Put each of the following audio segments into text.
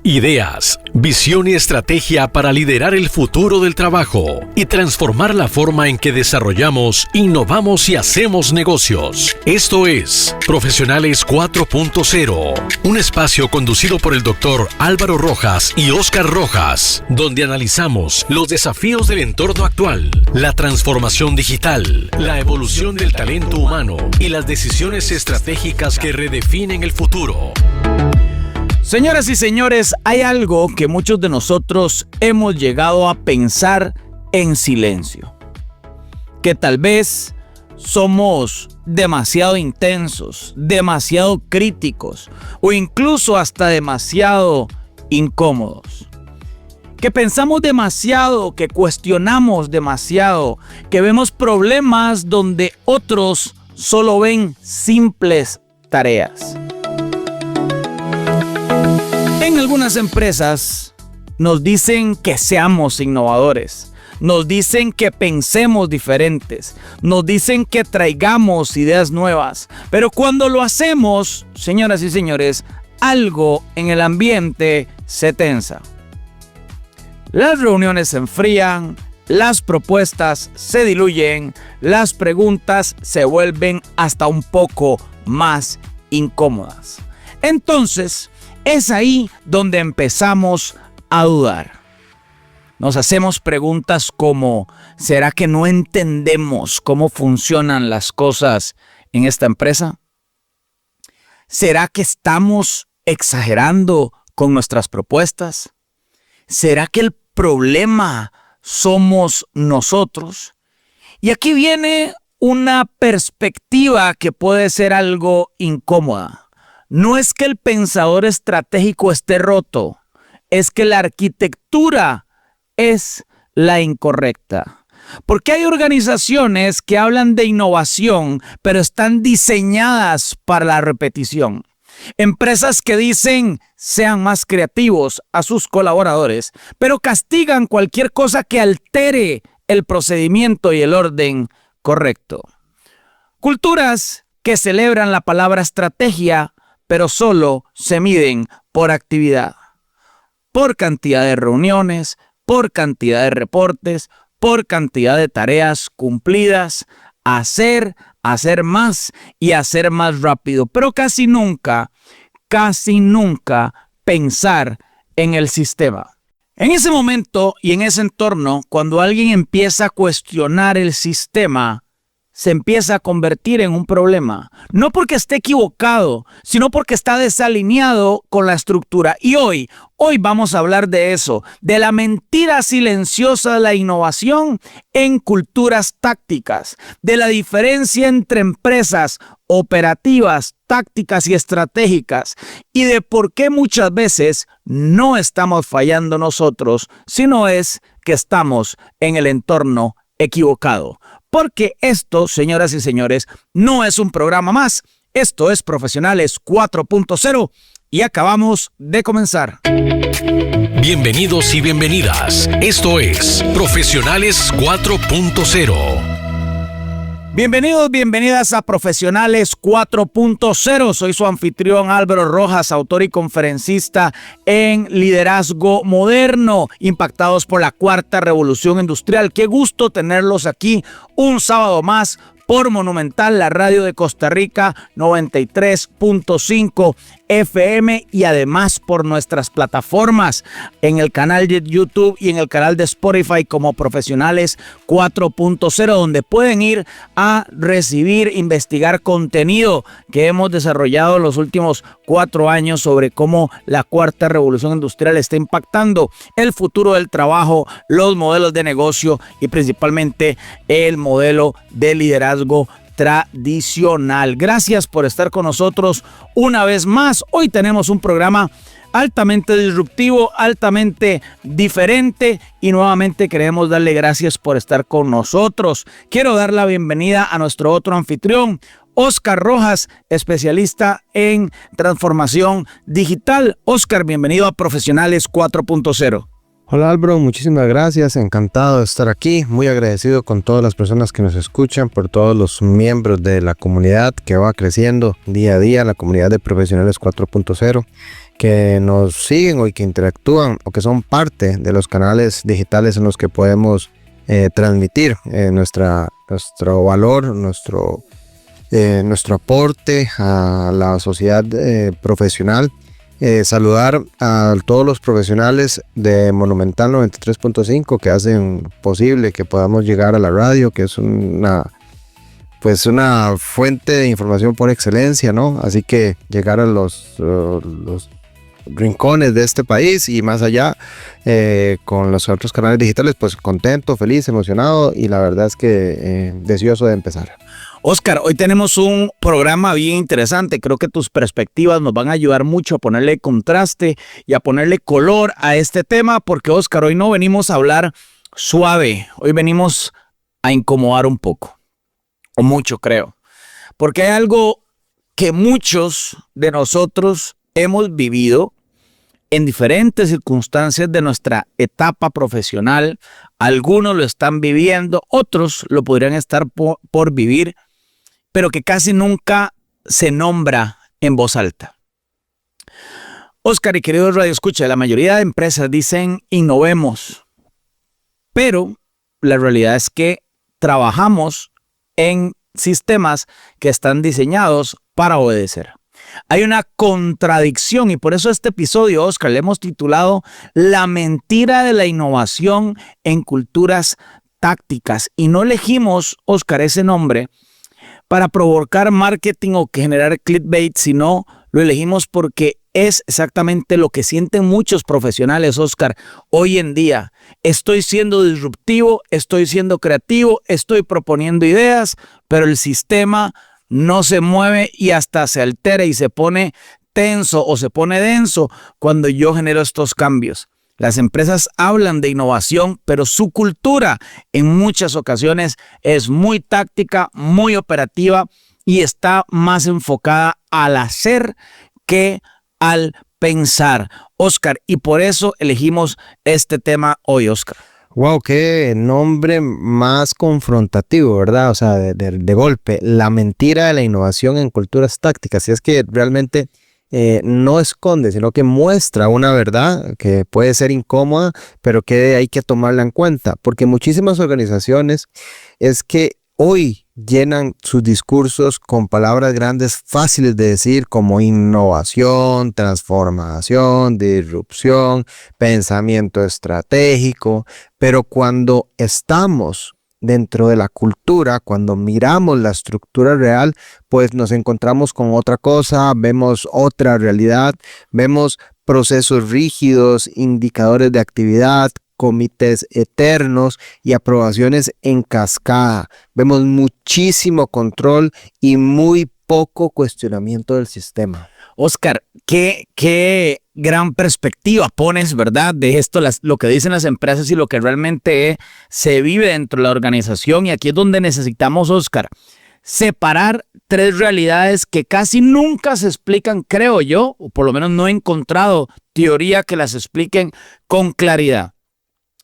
Ideas, visión y estrategia para liderar el futuro del trabajo y transformar la forma en que desarrollamos, innovamos y hacemos negocios. Esto es Profesionales 4.0, un espacio conducido por el Dr. Álvaro Rojas y Óscar Rojas, donde analizamos los desafíos del entorno actual, la transformación digital, la evolución del talento humano y las decisiones estratégicas que redefinen el futuro. Señoras y señores, hay algo que muchos de nosotros hemos llegado a pensar en silencio. Que tal vez somos demasiado intensos, demasiado críticos o incluso hasta demasiado incómodos. Que pensamos demasiado, que cuestionamos demasiado, que vemos problemas donde otros solo ven simples tareas. En algunas empresas nos dicen que seamos innovadores, nos dicen que pensemos diferentes, nos dicen que traigamos ideas nuevas, pero cuando lo hacemos, señoras y señores, algo en el ambiente se tensa. Las reuniones se enfrían, las propuestas se diluyen, las preguntas se vuelven hasta un poco más incómodas. Entonces, es ahí donde empezamos a dudar. Nos hacemos preguntas como, ¿será que no entendemos cómo funcionan las cosas en esta empresa? ¿Será que estamos exagerando con nuestras propuestas? ¿Será que el problema somos nosotros? Y aquí viene una perspectiva que puede ser algo incómoda. No es que el pensador estratégico esté roto, es que la arquitectura es la incorrecta. Porque hay organizaciones que hablan de innovación, pero están diseñadas para la repetición. Empresas que dicen sean más creativos a sus colaboradores, pero castigan cualquier cosa que altere el procedimiento y el orden correcto. Culturas que celebran la palabra estrategia, pero solo se miden por actividad, por cantidad de reuniones, por cantidad de reportes, por cantidad de tareas cumplidas, hacer más y hacer más rápido, pero casi nunca pensar en el sistema. En ese momento y en ese entorno, cuando alguien empieza a cuestionar el sistema, se empieza a convertir en un problema. No porque esté equivocado, sino porque está desalineado con la estructura. Y hoy vamos a hablar de eso, de la mentira silenciosa de la innovación en culturas tácticas, de la diferencia entre empresas operativas, tácticas y estratégicas, y de por qué muchas veces no estamos fallando nosotros, sino es que estamos en el entorno equivocado. Porque esto, señoras y señores, no es un programa más. Esto es Profesionales 4.0 y acabamos de comenzar. Bienvenidos y bienvenidas. Esto es Profesionales 4.0. Bienvenidos, bienvenidas a Profesionales 4.0. Soy su anfitrión Álvaro Rojas, autor y conferencista en liderazgo moderno, impactados por la cuarta revolución industrial. Qué gusto tenerlos aquí un sábado más por Monumental, la radio de Costa Rica, 93.5 FM y además por nuestras plataformas en el canal de YouTube y en el canal de Spotify como Profesionales 4.0, donde pueden ir a recibir, investigar contenido que hemos desarrollado en los últimos 4 años sobre cómo la cuarta revolución industrial está impactando el futuro del trabajo, los modelos de negocio y principalmente el modelo de liderazgo tradicional. Gracias por estar con nosotros una vez más. Hoy tenemos un programa altamente disruptivo, altamente diferente y nuevamente queremos darle gracias por estar con nosotros. Quiero dar la bienvenida a nuestro otro anfitrión, Óscar Rojas, especialista en transformación digital. Óscar, bienvenido a Profesionales 4.0. Hola Álvaro, muchísimas gracias, encantado de estar aquí, muy agradecido con todas las personas que nos escuchan, por todos los miembros de la comunidad que va creciendo día a día, la comunidad de Profesionales 4.0, que nos siguen y que interactúan o que son parte de los canales digitales en los que podemos transmitir nuestro valor, nuestro aporte a la sociedad profesional. Saludar a todos los profesionales de Monumental 93.5 que hacen posible que podamos llegar a la radio, que es una fuente de información por excelencia, ¿no? Así que llegar a los rincones de este país y más allá con los otros canales digitales, pues contento, feliz, emocionado y la verdad es que deseoso de empezar. Oscar, hoy tenemos un programa bien interesante. Creo que tus perspectivas nos van a ayudar mucho a ponerle contraste y a ponerle color a este tema, porque Oscar, hoy no venimos a hablar suave, hoy venimos a incomodar un poco, o mucho creo, porque hay algo que muchos de nosotros hemos vivido en diferentes circunstancias de nuestra etapa profesional. Algunos lo están viviendo, otros lo podrían estar por vivir, pero que casi nunca se nombra en voz alta. Oscar y queridos radioescuchas, la mayoría de empresas dicen innovemos, pero la realidad es que trabajamos en sistemas que están diseñados para obedecer. Hay una contradicción y por eso este episodio, Oscar, le hemos titulado La mentira de la innovación en culturas tácticas. Y no elegimos, Oscar, ese nombre para provocar marketing o generar clickbait, sino lo elegimos porque es exactamente lo que sienten muchos profesionales, Oscar, hoy en día. Estoy siendo disruptivo, estoy siendo creativo, estoy proponiendo ideas, pero el sistema no se mueve y hasta se altera y se pone tenso o se pone denso cuando yo genero estos cambios. Las empresas hablan de innovación, pero su cultura en muchas ocasiones es muy táctica, muy operativa y está más enfocada al hacer que al pensar. Oscar, y por eso elegimos este tema hoy, Oscar. Wow, qué nombre más confrontativo, ¿verdad? O sea, de golpe, la mentira de la innovación en culturas tácticas. Y es que realmente no esconde, sino que muestra una verdad que puede ser incómoda, pero que hay que tomarla en cuenta. Porque muchísimas organizaciones es que hoy llenan sus discursos con palabras grandes fáciles de decir como innovación, transformación, disrupción, pensamiento estratégico, pero cuando estamos dentro de la cultura, cuando miramos la estructura real, pues nos encontramos con otra cosa, vemos otra realidad, vemos procesos rígidos, indicadores de actividad, comités eternos y aprobaciones en cascada. Vemos muchísimo control y muy poco cuestionamiento del sistema. Oscar, qué gran perspectiva pones, ¿verdad? De esto, lo que dicen las empresas y lo que realmente se vive dentro de la organización. Y aquí es donde necesitamos, Oscar, separar tres realidades que casi nunca se explican, creo yo, o por lo menos no he encontrado teoría que las expliquen con claridad.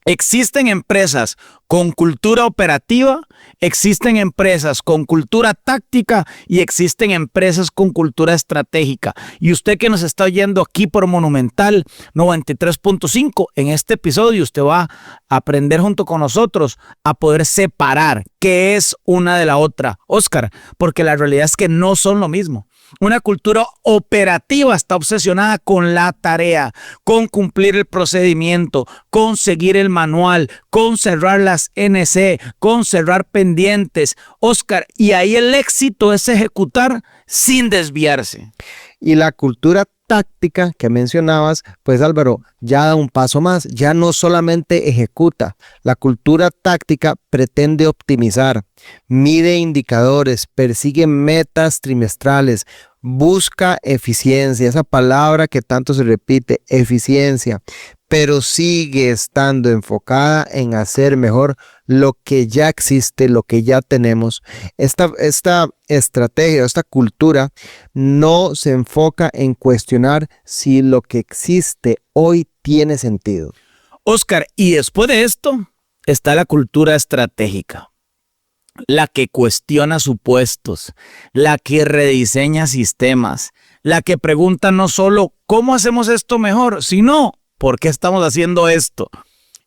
Existen empresas con cultura operativa, existen empresas con cultura táctica y existen empresas con cultura estratégica. Y usted que nos está oyendo aquí por Monumental 93.5, en este episodio usted va a aprender junto con nosotros a poder separar qué es una de la otra, Oscar, porque la realidad es que no son lo mismo. Una cultura operativa está obsesionada con la tarea, con cumplir el procedimiento, con seguir el manual, con cerrar las NC, con cerrar pendientes, Oscar, y ahí el éxito es ejecutar sin desviarse. Y la cultura táctica que mencionabas, pues Álvaro, ya da un paso más, ya no solamente ejecuta, la cultura táctica pretende optimizar, mide indicadores, persigue metas trimestrales, busca eficiencia, esa palabra que tanto se repite, eficiencia, pero sigue estando enfocada en hacer mejor lo que ya existe, lo que ya tenemos. Esta estrategia, esta cultura no se enfoca en cuestionar si lo que existe hoy tiene sentido. Oscar, y después de esto está la cultura estratégica, la que cuestiona supuestos, la que rediseña sistemas, la que pregunta no solo cómo hacemos esto mejor, sino por qué estamos haciendo esto.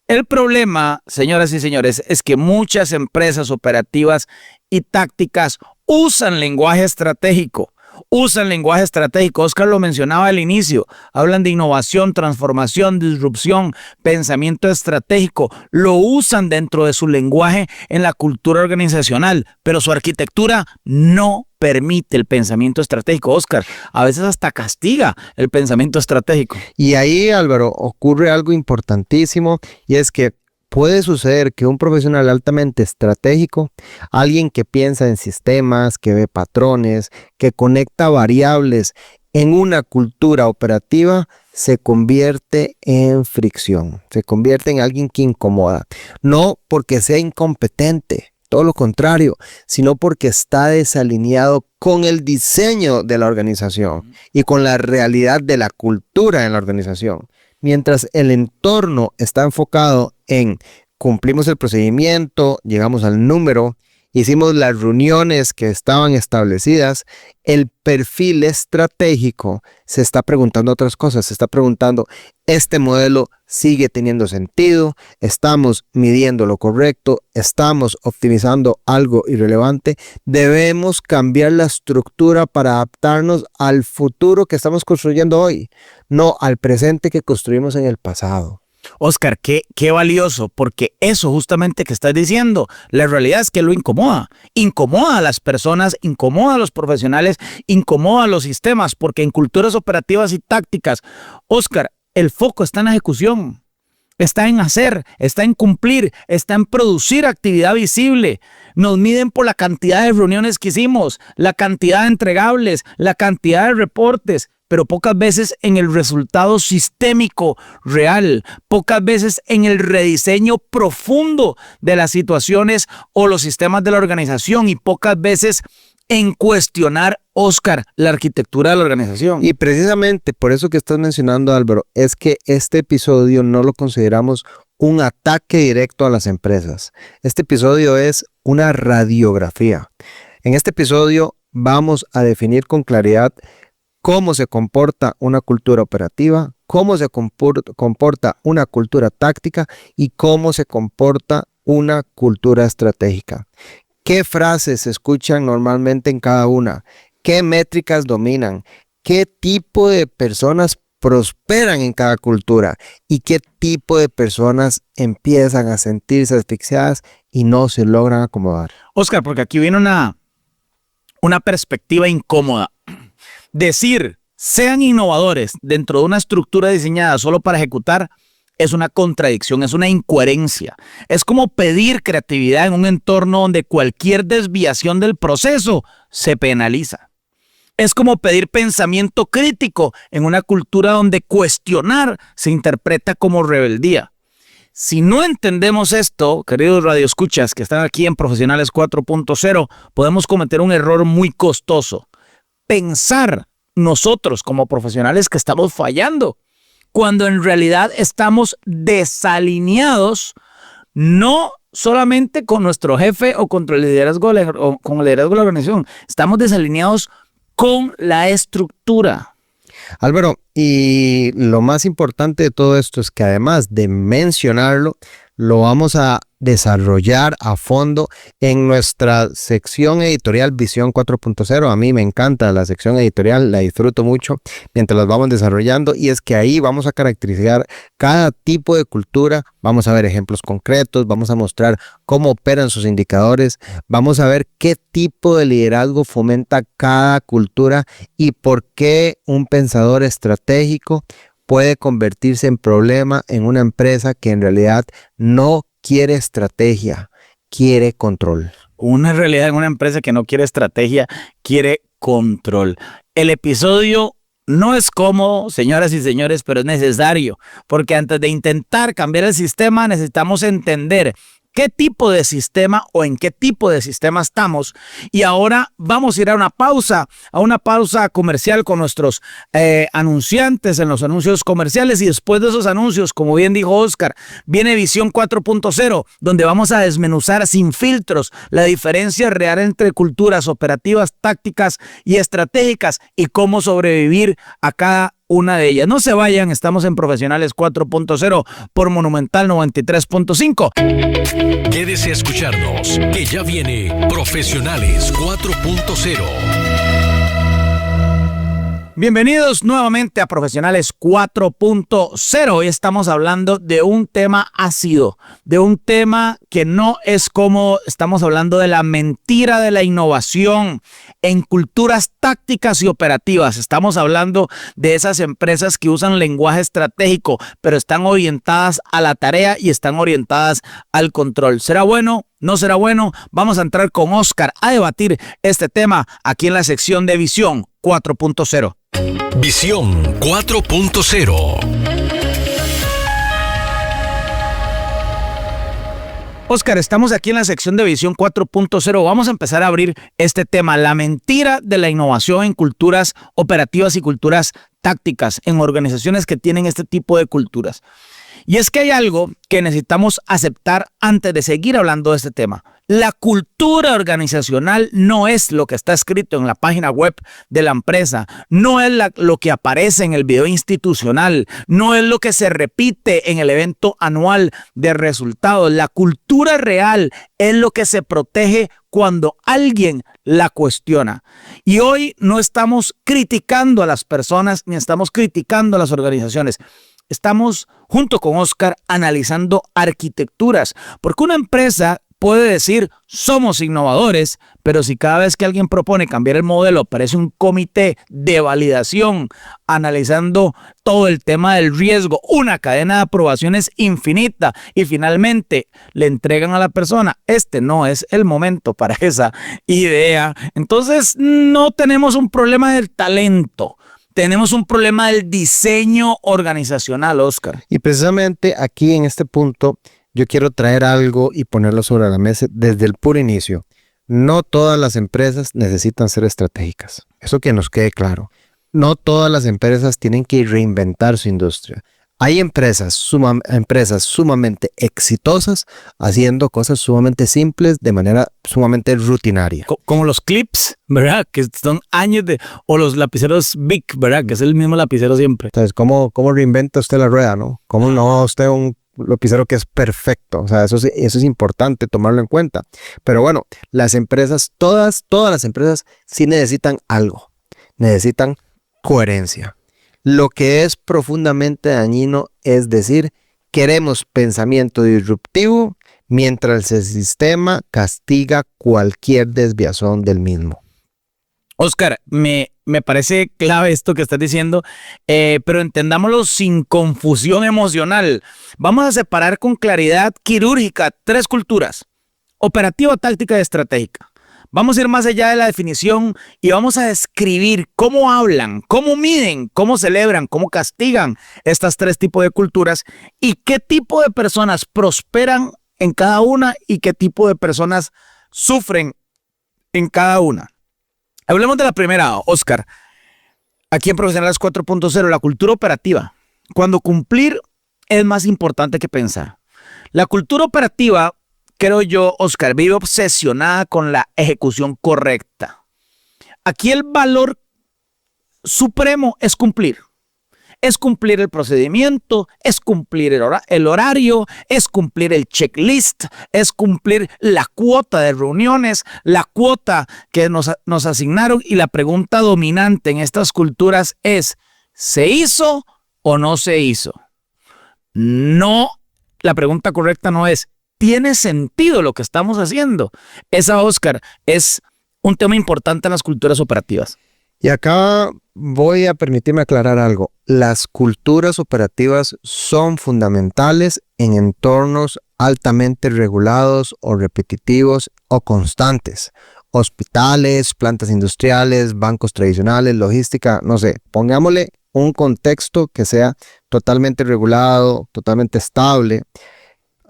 El problema, señoras y señores, es que muchas empresas operativas y tácticas usan lenguaje estratégico. Oscar lo mencionaba al inicio. Hablan de innovación, transformación, disrupción, pensamiento estratégico. Lo usan dentro de su lenguaje en la cultura organizacional, pero su arquitectura no permite el pensamiento estratégico. Oscar, a veces hasta castiga el pensamiento estratégico. Y ahí, Álvaro, ocurre algo importantísimo, y es que puede suceder que un profesional altamente estratégico, alguien que piensa en sistemas, que ve patrones, que conecta variables en una cultura operativa, se convierte en fricción, se convierte en alguien que incomoda. No porque sea incompetente, todo lo contrario, sino porque está desalineado con el diseño de la organización y con la realidad de la cultura en la organización. Mientras el entorno está enfocado en cumplimos el procedimiento, llegamos al número, hicimos las reuniones que estaban establecidas, el perfil estratégico se está preguntando otras cosas. Se está preguntando, ¿este modelo sigue teniendo sentido? ¿Estamos midiendo lo correcto? ¿Estamos optimizando algo irrelevante? Debemos cambiar la estructura para adaptarnos al futuro que estamos construyendo hoy, no al presente que construimos en el pasado. Oscar, qué valioso, porque eso justamente que estás diciendo, la realidad es que lo incomoda a las personas, incomoda a los profesionales, incomoda a los sistemas, porque en culturas operativas y tácticas, Oscar, el foco está en la ejecución, está en hacer, está en cumplir, está en producir actividad visible. Nos miden por la cantidad de reuniones que hicimos, la cantidad de entregables, la cantidad de reportes, pero pocas veces en el resultado sistémico real, pocas veces en el rediseño profundo de las situaciones o los sistemas de la organización, y pocas veces en cuestionar, Oscar, la arquitectura de la organización. Y precisamente por eso que estás mencionando, Álvaro, es que este episodio no lo consideramos un ataque directo a las empresas. Este episodio es una radiografía. En este episodio vamos a definir con claridad cómo se comporta una cultura operativa, cómo se comporta una cultura táctica y cómo se comporta una cultura estratégica. ¿Qué frases se escuchan normalmente en cada una? ¿Qué métricas dominan? ¿Qué tipo de personas prosperan en cada cultura? ¿Y qué tipo de personas empiezan a sentirse asfixiadas y no se logran acomodar? Oscar, porque aquí viene una perspectiva incómoda. Decir, sean innovadores dentro de una estructura diseñada solo para ejecutar, es una contradicción, es una incoherencia. Es como pedir creatividad en un entorno donde cualquier desviación del proceso se penaliza. Es como pedir pensamiento crítico en una cultura donde cuestionar se interpreta como rebeldía. Si no entendemos esto, queridos radioescuchas que están aquí en Profesionales 4.0, podemos cometer un error muy costoso. Pensar nosotros como profesionales que estamos fallando, cuando en realidad estamos desalineados, no solamente con nuestro jefe o con el liderazgo de la organización, estamos desalineados con la estructura. Álvaro, y lo más importante de todo esto es que además de mencionarlo, lo vamos a desarrollar a fondo en nuestra sección editorial Visión 4.0. A mí me encanta la sección editorial, la disfruto mucho mientras las vamos desarrollando, y es que ahí vamos a caracterizar cada tipo de cultura, vamos a ver ejemplos concretos, vamos a mostrar cómo operan sus indicadores, vamos a ver qué tipo de liderazgo fomenta cada cultura y por qué un pensador estratégico puede convertirse en problema en una empresa que en realidad no quiere estrategia, quiere control. Una realidad en una empresa que no quiere estrategia, quiere control. El episodio no es cómodo, señoras y señores, pero es necesario, porque antes de intentar cambiar el sistema necesitamos entender qué tipo de sistema o en qué tipo de sistema estamos. Y ahora vamos a ir a una pausa comercial con nuestros anunciantes en los anuncios comerciales. Y después de esos anuncios, como bien dijo Oscar, viene Visión 4.0, donde vamos a desmenuzar sin filtros la diferencia real entre culturas operativas, tácticas y estratégicas y cómo sobrevivir a cada una de ellas. No se vayan, estamos en Profesionales 4.0 por Monumental 93.5. Quédese a escucharnos, que ya viene Profesionales 4.0. Bienvenidos nuevamente a Profesionales 4.0. Hoy estamos hablando de un tema ácido, de un tema que no es como estamos hablando de la mentira de la innovación en culturas tácticas y operativas. Estamos hablando de esas empresas que usan lenguaje estratégico, pero están orientadas a la tarea y están orientadas al control. ¿Será bueno? ¿No será bueno? Vamos a entrar con Oscar a debatir este tema aquí en la sección de Visión 4.0. Visión 4.0. Oscar, estamos aquí en la sección de Visión 4.0. Vamos a empezar a abrir este tema, la mentira de la innovación en culturas operativas y culturas tácticas, en organizaciones que tienen este tipo de culturas. Y es que hay algo que necesitamos aceptar antes de seguir hablando de este tema. La cultura organizacional no es lo que está escrito en la página web de la empresa, no es lo que aparece en el video institucional, no es lo que se repite en el evento anual de resultados. La cultura real es lo que se protege cuando alguien la cuestiona. Y hoy no estamos criticando a las personas ni estamos criticando a las organizaciones. Estamos, junto con Oscar, analizando arquitecturas, porque una empresa puede decir, somos innovadores, pero si cada vez que alguien propone cambiar el modelo aparece un comité de validación analizando todo el tema del riesgo, una cadena de aprobaciones infinita y finalmente le entregan a la persona, este no es el momento para esa idea, entonces no tenemos un problema del talento. Tenemos un problema del diseño organizacional, Oscar. Y precisamente aquí en este punto yo quiero traer algo y ponerlo sobre la mesa desde el puro inicio. No todas las empresas necesitan ser estratégicas. Eso que nos quede claro. No todas las empresas tienen que reinventar su industria. Hay empresas sumamente exitosas haciendo cosas sumamente simples de manera sumamente rutinaria. Como los clips, ¿verdad? Que son años de... O los lapiceros Bic, ¿verdad? Que es el mismo lapicero siempre. Entonces, ¿cómo reinventa usted la rueda, no? ¿Cómo no usted un lapicero que es perfecto? O sea, eso es importante tomarlo en cuenta. Pero bueno, las empresas, todas las empresas sí necesitan algo. Necesitan coherencia. Lo que es profundamente dañino es decir, queremos pensamiento disruptivo mientras el sistema castiga cualquier desviación del mismo. Oscar, me parece clave esto que estás diciendo, pero entendámoslo sin confusión emocional. Vamos a separar con claridad quirúrgica 3 culturas: operativa, táctica y estratégica. Vamos a ir más allá de la definición y vamos a describir cómo hablan, cómo miden, cómo celebran, cómo castigan estas 3 tipos de culturas y qué tipo de personas prosperan en cada una y qué tipo de personas sufren en cada una. Hablemos de la primera, Oscar. Aquí en Profesionales 4.0, la cultura operativa. Cuando cumplir es más importante que pensar. La cultura operativa, creo yo, Oscar, vive obsesionada con la ejecución correcta. Aquí el valor supremo es cumplir. Es cumplir el procedimiento, es cumplir el horario, es cumplir el checklist, es cumplir la cuota de reuniones, la cuota que nos asignaron. Y la pregunta dominante en estas culturas es, ¿se hizo o no se hizo? No, la pregunta correcta no es, ¿tiene sentido lo que estamos haciendo? Esa, Oscar, es un tema importante en las culturas operativas. Y acá voy a permitirme aclarar algo. Las culturas operativas son fundamentales en entornos altamente regulados o repetitivos o constantes. Hospitales, plantas industriales, bancos tradicionales, logística, no sé, pongámosle un contexto que sea totalmente regulado, totalmente estable,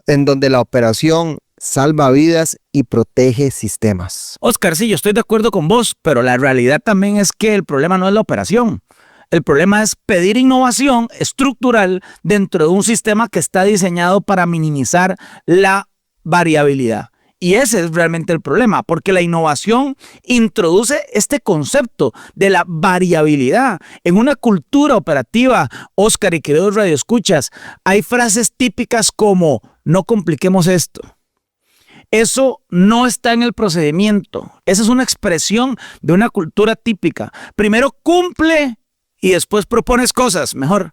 en donde la operación salva vidas y protege sistemas. Oscar, sí, yo estoy de acuerdo con vos, pero la realidad también es que el problema no es la operación. El problema es pedir innovación estructural dentro de un sistema que está diseñado para minimizar la variabilidad. Y ese es realmente el problema, porque la innovación introduce este concepto de la variabilidad. En una cultura operativa, Oscar y queridos radioescuchas, hay frases típicas como no compliquemos esto. Eso no está en el procedimiento. Esa es una expresión de una cultura típica. Primero cumple y después propones cosas. Mejor,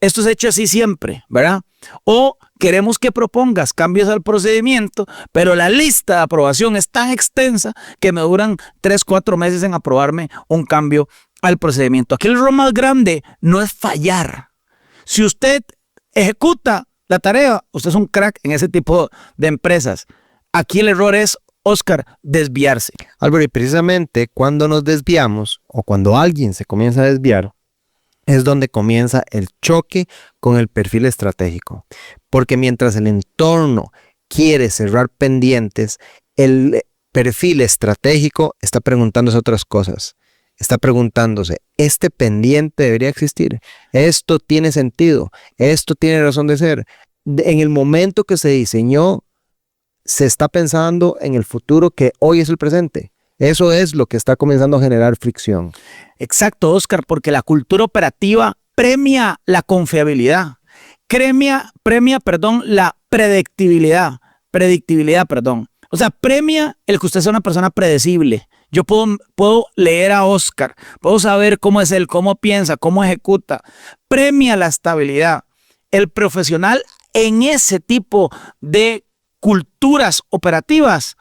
esto es hecho así siempre, ¿verdad? O queremos que propongas cambios al procedimiento, pero la lista de aprobación es tan extensa que me duran 3-4 meses en aprobarme un cambio al procedimiento. Aquí el error más grande no es fallar. Si usted ejecuta la tarea, usted es un crack en ese tipo de empresas. Aquí el error es, Oscar, desviarse. Álvaro, y precisamente cuando nos desviamos o cuando alguien se comienza a desviar, es donde comienza el choque con el perfil estratégico. Porque mientras el entorno quiere cerrar pendientes, el perfil estratégico está preguntándose otras cosas. Está preguntándose, ¿este pendiente debería existir? ¿Esto tiene sentido? ¿Esto tiene razón de ser? En el momento que se diseñó, se está pensando en el futuro que hoy es el presente. Eso es lo que está comenzando a generar fricción. Exacto, Oscar, porque la cultura operativa premia la confiabilidad, premia, la predictibilidad, O sea, premia el que usted sea una persona predecible. Yo puedo leer a Oscar, puedo saber cómo es él, cómo piensa, cómo ejecuta. Premia la estabilidad. El profesional en ese tipo de culturas operativas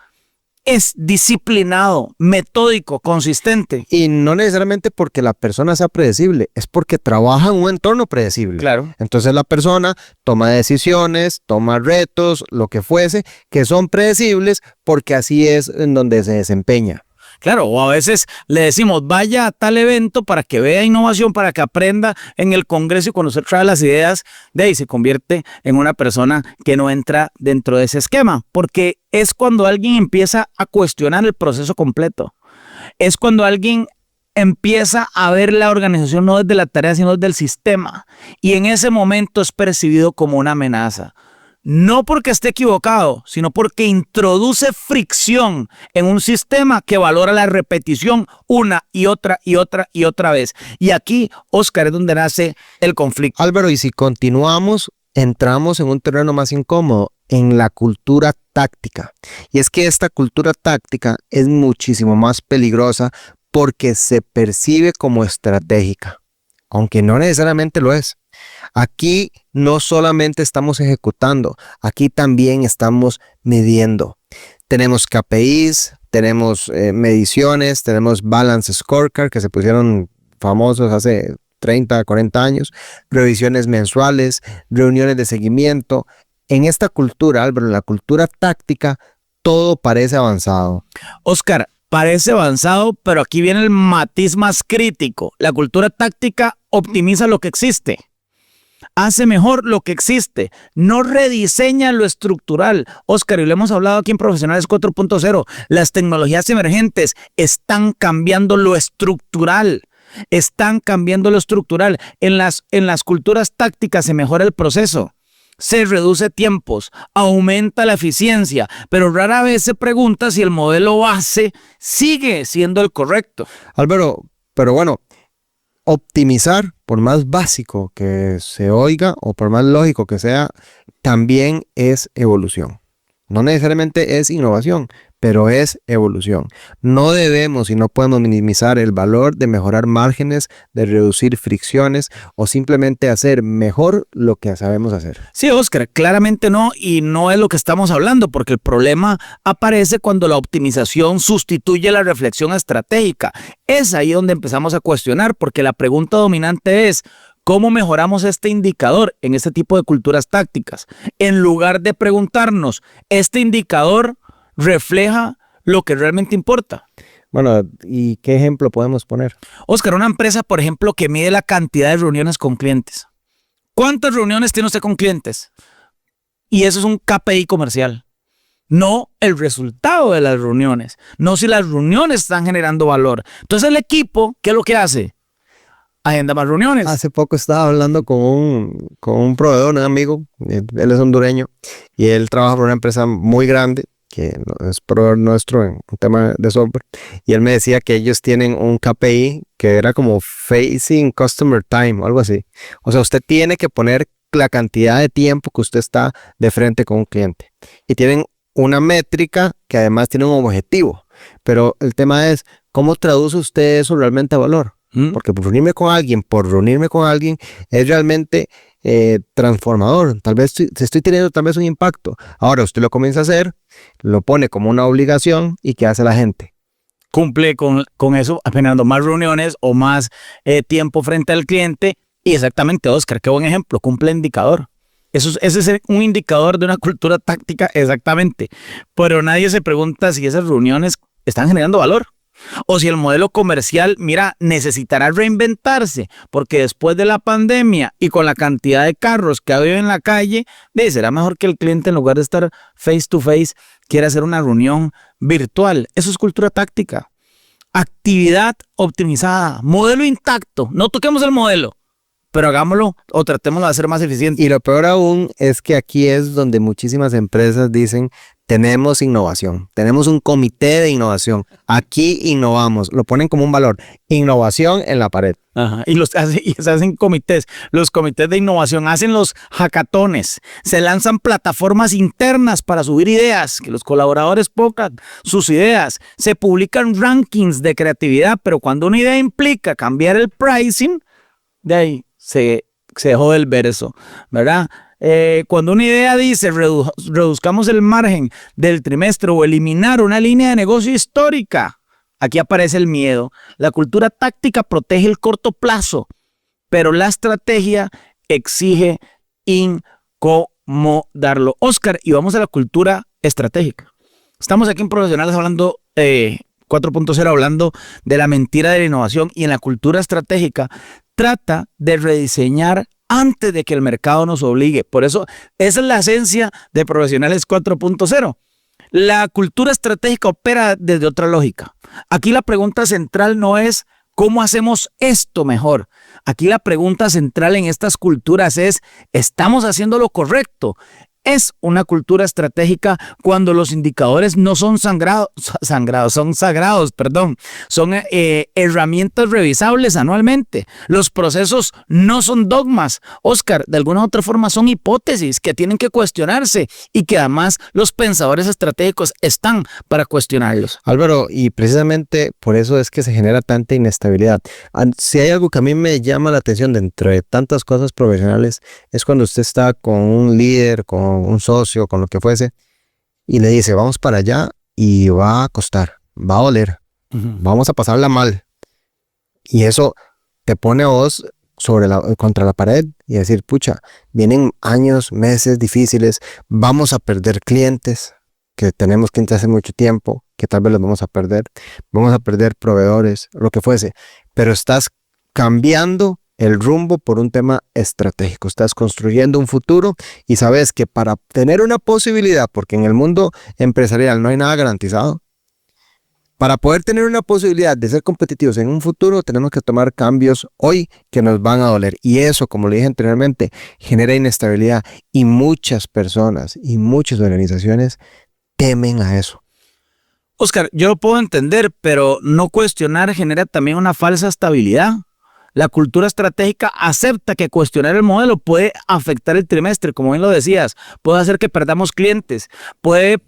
es disciplinado, metódico, consistente. Y no necesariamente porque la persona sea predecible, es porque trabaja en un entorno predecible. Claro. Entonces la persona toma decisiones, toma retos, lo que fuese, que son predecibles porque así es en donde se desempeña. Claro, o a veces le decimos, vaya a tal evento para que vea innovación, para que aprenda en el congreso y cuando usted trae las ideas, de ahí se convierte en una persona que no entra dentro de ese esquema, porque es cuando alguien empieza a cuestionar el proceso completo. Es cuando alguien empieza a ver la organización no desde la tarea, sino desde el sistema. Y en ese momento es percibido como una amenaza. No porque esté equivocado, sino porque introduce fricción en un sistema que valora la repetición una y otra vez. Y aquí, Oscar, es donde nace el conflicto. Álvaro, y si continuamos, entramos en un terreno más incómodo, en la cultura táctica. Y es que esta cultura táctica es muchísimo más peligrosa porque se percibe como estratégica, aunque no necesariamente lo es. Aquí no solamente estamos ejecutando, aquí también estamos midiendo. Tenemos KPIs, tenemos mediciones, tenemos Balance Scorecard que se pusieron famosos hace 30, 40 años, revisiones mensuales, reuniones de seguimiento. En esta cultura, Álvaro, en la cultura táctica, todo parece avanzado. Oscar, parece avanzado, pero aquí viene el matiz más crítico. La cultura táctica optimiza lo que existe. Hace mejor lo que existe, no rediseña lo estructural. Oscar, y lo hemos hablado aquí en Profesionales 4.0, las tecnologías emergentes están cambiando lo estructural. En las culturas tácticas se mejora el proceso, se reduce tiempos, aumenta la eficiencia, pero rara vez se pregunta si el modelo base sigue siendo el correcto. Álvaro, pero bueno, optimizar, por más básico que se oiga o por más lógico que sea, también es evolución. No necesariamente es innovación, pero es evolución. No debemos y no podemos minimizar el valor de mejorar márgenes, de reducir fricciones o simplemente hacer mejor lo que sabemos hacer. Sí, Oscar, claramente no, y no es lo que estamos hablando, porque el problema aparece cuando la optimización sustituye la reflexión estratégica. Es ahí donde empezamos a cuestionar, porque la pregunta dominante es: ¿cómo mejoramos este indicador en este tipo de culturas tácticas? En lugar de preguntarnos, ¿este indicador refleja lo que realmente importa? Bueno, ¿y qué ejemplo podemos poner? Oscar, una empresa, por ejemplo, que mide la cantidad de reuniones con clientes. ¿Cuántas reuniones tiene usted con clientes? Y eso es un KPI comercial. no el resultado de las reuniones, no si las reuniones están generando valor. Entonces el equipo, ¿qué es lo que hace? Agenda más reuniones. Hace poco estaba hablando con un proveedor, un amigo, él es hondureño y él trabaja por una empresa muy grande que es proveedor nuestro en un tema de software, y él me decía que ellos tienen un KPI que era como Facing Customer Time o algo así. O sea, usted tiene que poner la cantidad de tiempo que usted está de frente con un cliente. Y tienen una métrica que además tiene un objetivo. Pero el tema es, ¿cómo traduce usted eso realmente a valor? Porque por reunirme con alguien es realmente transformador. Tal vez estoy teniendo tal vez un impacto. Ahora usted lo comienza a hacer, lo pone como una obligación, y ¿qué hace la gente? Cumple con eso, generando más reuniones o más tiempo frente al cliente. Y exactamente, Oscar, qué buen ejemplo, cumple indicador. Ese es un indicador de una cultura táctica, exactamente. Pero nadie se pregunta si esas reuniones están generando valor. O si el modelo comercial, mira, necesitará reinventarse, porque después de la pandemia y con la cantidad de carros que ha habido en la calle, será mejor que el cliente, en lugar de estar face to face, quiera hacer una reunión virtual. Eso es cultura táctica. Actividad optimizada, modelo intacto. No toquemos el modelo, pero hagámoslo o tratémoslo de hacer más eficiente. Y lo peor aún es que aquí es donde muchísimas empresas dicen, tenemos innovación, tenemos un comité de innovación, aquí innovamos, lo ponen como un valor, innovación en la pared. Ajá. Y se hacen comités, los comités de innovación, hacen los hackatones, se lanzan plataformas internas para subir ideas, que los colaboradores pongan sus ideas, se publican rankings de creatividad, pero cuando una idea implica cambiar el pricing, de ahí se dejó del verso, ¿verdad? Cuando una idea dice reduzcamos el margen del trimestre o eliminar una línea de negocio histórica, aquí aparece el miedo. La cultura táctica protege el corto plazo, pero la estrategia exige incomodarlo. Oscar, y vamos a la cultura estratégica. Estamos aquí en Profesionales hablando 4.0, hablando de la mentira de la innovación, y en la cultura estratégica trata de rediseñar antes de que el mercado nos obligue. Por eso, esa es la esencia de Profesionales 4.0. La cultura estratégica opera desde otra lógica. Aquí la pregunta central no es ¿cómo hacemos esto mejor? Aquí la pregunta central en estas culturas es ¿estamos haciendo lo correcto? Es una cultura estratégica cuando los indicadores no son son sagrados, son herramientas revisables anualmente. Los procesos no son dogmas, Oscar, de alguna u otra forma son hipótesis que tienen que cuestionarse y que además los pensadores estratégicos están para cuestionarlos. Álvaro, y precisamente por eso es que se genera tanta inestabilidad. Si hay algo que a mí me llama la atención dentro de tantas cosas profesionales, es cuando usted está con un líder, con un socio, con lo que fuese, y le dice, vamos para allá y va a costar, va a doler, vamos a pasarla mal. Y eso te pone a vos contra la pared y decir, pucha, vienen años, meses difíciles, vamos a perder clientes que tenemos clientes hace mucho tiempo, que tal vez los vamos a perder proveedores, lo que fuese, pero estás cambiando el rumbo por un tema estratégico. Estás construyendo un futuro y sabes que para tener una posibilidad, porque en el mundo empresarial no hay nada garantizado, para poder tener una posibilidad de ser competitivos en un futuro, tenemos que tomar cambios hoy que nos van a doler. Y eso, como le dije anteriormente, genera inestabilidad. Y muchas personas y muchas organizaciones temen a eso. Oscar, yo lo puedo entender, pero no cuestionar genera también una falsa estabilidad. La cultura estratégica acepta que cuestionar el modelo puede afectar el trimestre, como bien lo decías, puede hacer que perdamos clientes, puede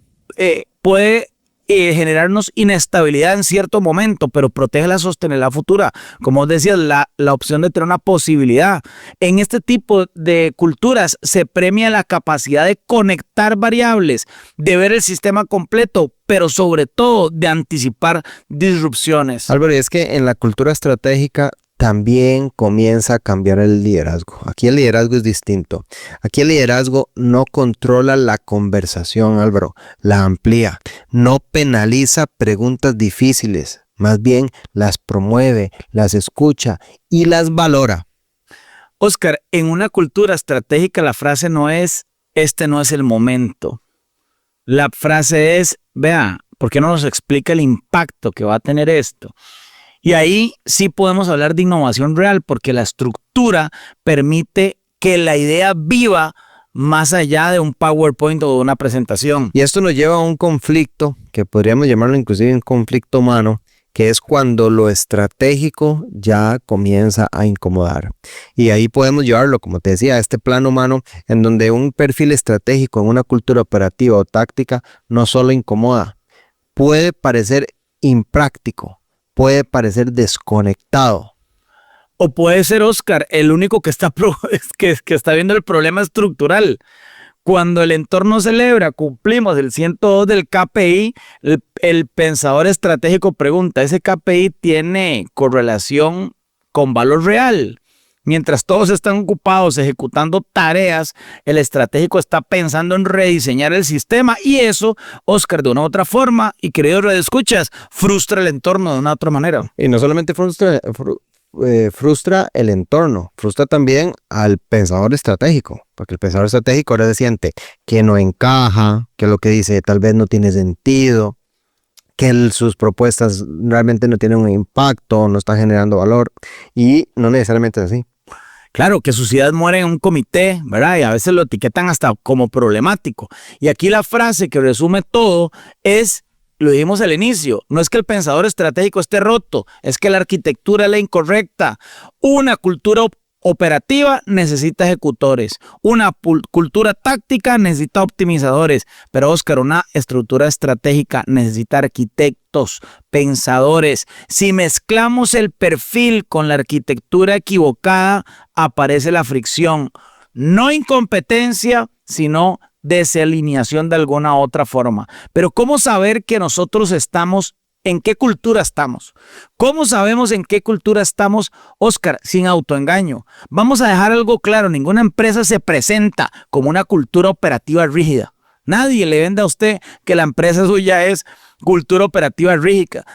generarnos inestabilidad en cierto momento, pero protege la sostenibilidad futura. Como os decía, la opción de tener una posibilidad. En este tipo de culturas se premia la capacidad de conectar variables, de ver el sistema completo, pero sobre todo de anticipar disrupciones. Álvaro, y es que en la cultura estratégica también comienza a cambiar el liderazgo. Aquí el liderazgo es distinto. Aquí el liderazgo no controla la conversación, Álvaro, la amplía. No penaliza preguntas difíciles, más bien las promueve, las escucha y las valora. Oscar, en una cultura estratégica la frase no es, este no es el momento. La frase es, vea, ¿por qué no nos explica el impacto que va a tener esto? Y ahí sí podemos hablar de innovación real, porque la estructura permite que la idea viva más allá de un PowerPoint o de una presentación. Y esto nos lleva a un conflicto, que podríamos llamarlo inclusive un conflicto humano, que es cuando lo estratégico ya comienza a incomodar. Y ahí podemos llevarlo, como te decía, a este plano humano, en donde un perfil estratégico en una cultura operativa o táctica no solo incomoda, puede parecer impráctico, puede parecer desconectado. O puede ser, Oscar, el único que está, que está viendo el problema estructural. Cuando el entorno celebra, cumplimos el 102 del KPI, el pensador estratégico pregunta, ¿ese KPI tiene correlación con valor real? Mientras todos están ocupados ejecutando tareas, el estratégico está pensando en rediseñar el sistema y eso, Oscar, de una u otra forma, y queridos redescuchas, frustra el entorno de una otra manera. Y no solamente frustra el entorno, frustra también al pensador estratégico, porque el pensador estratégico ahora se siente que no encaja, que lo que dice tal vez no tiene sentido, que sus propuestas realmente no tienen un impacto, no están generando valor, y no necesariamente es así. Claro, que sus ideas mueren en un comité, ¿verdad? Y a veces lo etiquetan hasta como problemático. Y aquí la frase que resume todo es, lo dijimos al inicio, no es que el pensador estratégico esté roto, es que la arquitectura es la incorrecta. Una cultura operativa necesita ejecutores, una cultura táctica necesita optimizadores, pero Oscar, una estructura estratégica necesita arquitectos, pensadores. Si mezclamos el perfil con la arquitectura equivocada, aparece la fricción, no incompetencia, sino desalineación de alguna otra forma. Pero ¿cómo saber que nosotros estamos, en qué cultura estamos? ¿Cómo sabemos en qué cultura estamos, Oscar? Sin autoengaño. Vamos a dejar algo claro, ninguna empresa se presenta como una cultura operativa rígida. Nadie le vende a usted que la empresa suya es cultura operativa rígida.